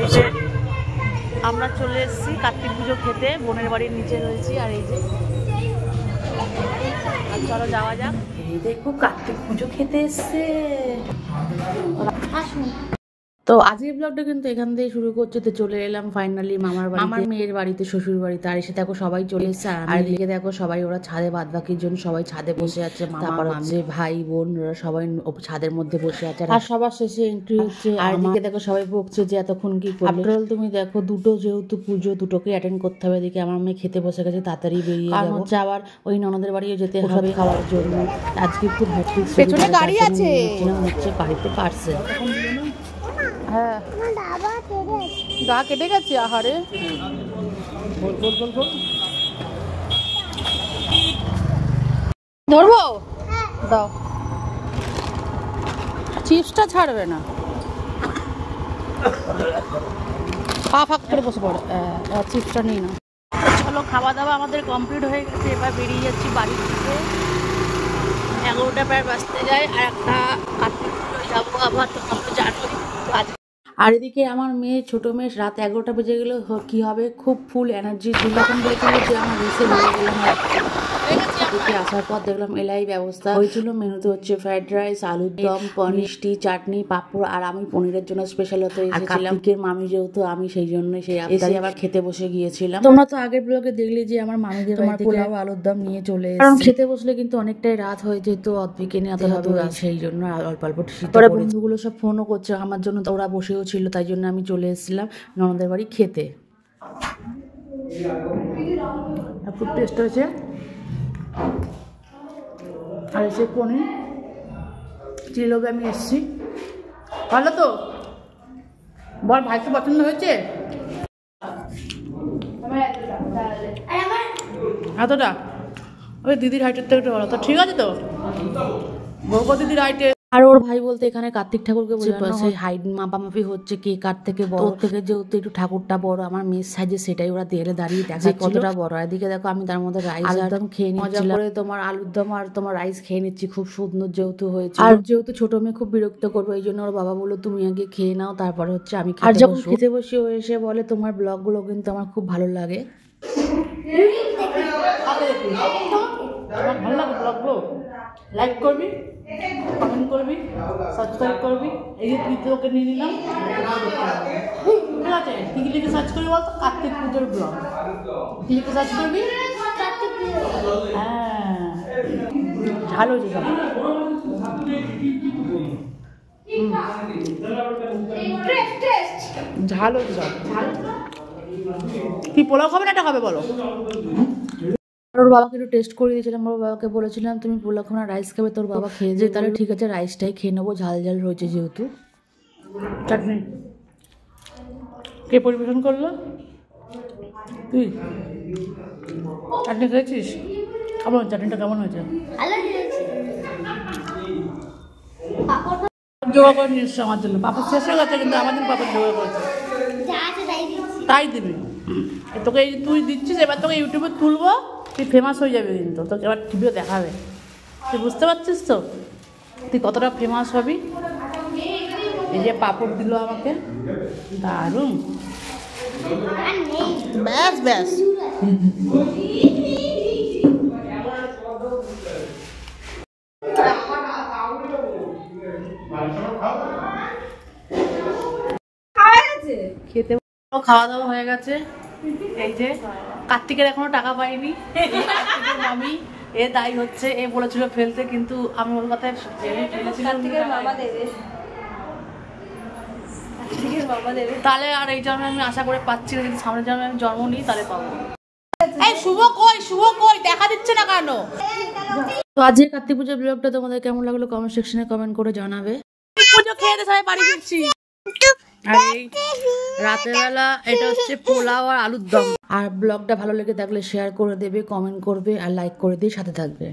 এই যে আমরা চলে এসেছি কার্তিক পুজো খেতে, বোনের বাড়ির নিচে রয়েছি। আর এই যে চলো যাওয়া যাক। এই দেখো কার্তিক পুজো খেতে এসছে। তো আজকের ব্লগটা কিন্তু এখান থেকে শুরু করছে। তো চলে এলাম ফাইনালি মামার বাড়ি, আমার মেয়ের বাড়িতে, শ্বশুর বাড়িতে। আর এসে দেখো সবাই চলে এসছে। আর এদিকে দেখো সবাই ওরা ছাদে, বাদ বাকির জন্য সবাই ছাদে বসে আছে। তারপর হচ্ছে ভাই বোন ওরা সবাই ছাদের মধ্যে বসে আছে। আর সবার শেষে এন্ট্রি হচ্ছে। আর এদিকে দেখো সবাই বকছে যে এতক্ষণ কি করলে। আফটার অল তুমি দেখো দুটো যেহেতু পুজো, দুটোকে অ্যাটেন্ড করতে হবে। এদিকে আমার মেয়ে খেতে বসে গেছে, তাড়াতাড়ি বেরিয়ে যাবো। হচ্ছে আবার ওই ননদের বাড়িও যেতে হবে খাওয়ার জন্য। আজকে খুব হ্যাপি, পেছনে গাড়ি আছে, হচ্ছে বাড়িতে পারছে। হ্যাঁ গা কেটে গেছে। আহারে ধরবো, দাও। চিপসটা ছাড়বে না, পা ফাঁক করে বসে পড়ে। চিপসটা নিয়ে না। চলো খাওয়া দাওয়া আমাদের কমপ্লিট হয়ে গেছে। এবার বেরিয়ে যাচ্ছি বাড়ি থেকে। 11টা প্রায় বাজতে যায়। আর একটা কার্তিক পুজো যাবো আবার, তো আমরা জানোই। আর এদিকে আমার মেয়ে, ছোট মেয়ে, রাত 11টা বেজে গেলে কি হবে, খুব ফুল এনার্জি ছিল। তখন বলেছিল যে আমার রেসে বেড়ে গেলাম। এদিকে আসার পর দেখলাম এলাই ব্যবস্থা হয়েছিল। মেনুতে হচ্ছে ফ্রাইড রাইস, আলুর দম, মিষ্টি, চাটনি, পাঁপড়। আর আমি পনিরের জন্য স্পেশাল হতে এসেছিলাম। কার্তিকের মামি যেহেতু, আমি সেই জন্য সেই আবদারে আবার খেতে বসে গিয়েছিলাম। তোমরা তো আগের ব্লগে দেখলে যে আমার মামিদের বাড়ি থেকে পোলাও, আলুর দম নিয়ে চলে এসেছে। কারণ খেতে বসলে কিন্তু অনেকটাই রাত হয়ে যেত, অদ্বিকে নিয়ে হবে, সেই জন্য অল্প অল্প ওরা বন্ধুগুলো সব ফোনও করছে আমার জন্য। ওরা বসেও ছিল, তাই জন্য আমি চলে এসেছিলাম ননদের বাড়ি খেতে। খুব টেস্ট হয়েছে। আর এসে পনির চিলোবে আমি এসছি। ভালো তো বল, ভাইকে পছন্দ হয়েছে এতটা? ওই দিদির হাইটের থেকে একটু ভালো তো। ঠিক আছে তো, বউকো দিদির হাইটে। আর ওর ভাই বলতে এখানে কার্তিক ঠাকুরকে সেই হাইট মাপামাপি হচ্ছে, কে কার থেকে বড়। ওর থেকে যেহেতু একটু ঠাকুরটা বড়, আমার মেয়ের সাইজে, সেটাই ওরা দেয়ালে দাঁড়িয়ে দেখে কতটা বড়। এদিকে দেখো আমি তার মধ্যে রাইস আলুর দম খেয়ে নিচ্ছিলাম। তোমার আলুর দম আর তোমার রাইস খেয়ে নিচ্ছি, খুব সুন্দর যেহেতু হয়েছে। আর যেহেতু ছোট মেয়ে খুব বিরক্ত করবো, এই জন্য ওর বাবা বললো তুমি আগে খেয়ে নাও, তারপরে হচ্ছে আমি। আর যখন খেতে বসে ও এসে বলে তোমার ব্লগগুলো কিন্তু আমার খুব ভালো লাগে। আমার ভালো লাগে ব্লগগুলো। লাইক করবি, কমেন্ট করবি, সাবস্ক্রাইব করবি। এই যে তুই তোকে নিয়ে নিলাম, ঠিক আছে? কি লিখে সার্চ করবি বলতো? কার্তিক পুজোর ব্লগ। কি লিখে সার্চ করবি? হ্যাঁ, ঝাল হয়েছে সব। ঝাল হয়েছে সব। কি পোলাও খাবে না এটা খাবে বলো? ওর বাবাকে একটু টেস্ট করে দিয়েছিলাম। ওর বাবাকে বলেছিলাম তুমি পোলাও খাবে না রাইস খাবে। তোর বাবা খেয়ে যে তাহলে ঠিক আছে, রাইসটাই খেয়ে নেবো, ঝাল ঝাল রয়েছে যেহেতু। চাটনি কে পরিবেশন করলো? তুই চাটনি খেয়েছিস? কেমন চাটনিটা কেমন হয়েছে? জোগাড় করে নিয়ে এসছে আমার জন্য। পাপড় শেষ হয়ে গেছে, কিন্তু আমার জন্য পাপড় জোগাড় করেছে। তাই দিবি তোকে, এই তুই দিচ্ছিস, এবার তোকে ইউটিউবে তুলবো, তুই ফেমাস হয়ে যাবে। কিন্তু তোকে এবার টিভিও দেখাবে। তুই বুঝতে পারছিস তো তুই কতটা ফেমাস হবি? এই যে পাপড় দিল আমাকে, দারুণ। ব্যাস ব্যাস, খেতে খাওয়া দাওয়া হয়ে গেছে। এই যে কার্তিকের এখনো টাকা পাইনি। কার্তিকের মামি এ দায়ী হচ্ছে, এ বলেছিল ফেলতে, কিন্তু আমি ওর কথায় তাহলে আর এই জন্মে আমি আশা করে পাচ্ছি না। যদি সামনের জন্মে আমি জন্ম নিই তাহলে পাবো। এই শুভ কই, শুভ কই, দেখা দিচ্ছে না কেন? তো আজকে কার্তিক পুজোর ব্লগটা তোমাদের কেমন লাগলো কমেন্ট সেকশনে কমেন্ট করে জানাবে। পুজো খেয়ে সবাই বাড়ি ফিরছি। আর এই রাতের বেলা এটা হচ্ছে পোলাও আর আলুর দম। আর ব্লগটা ভালো লেগে থাকলে শেয়ার করে দেবে, কমেন্ট করবে আর লাইক করে দিয়ে সাথে থাকবে।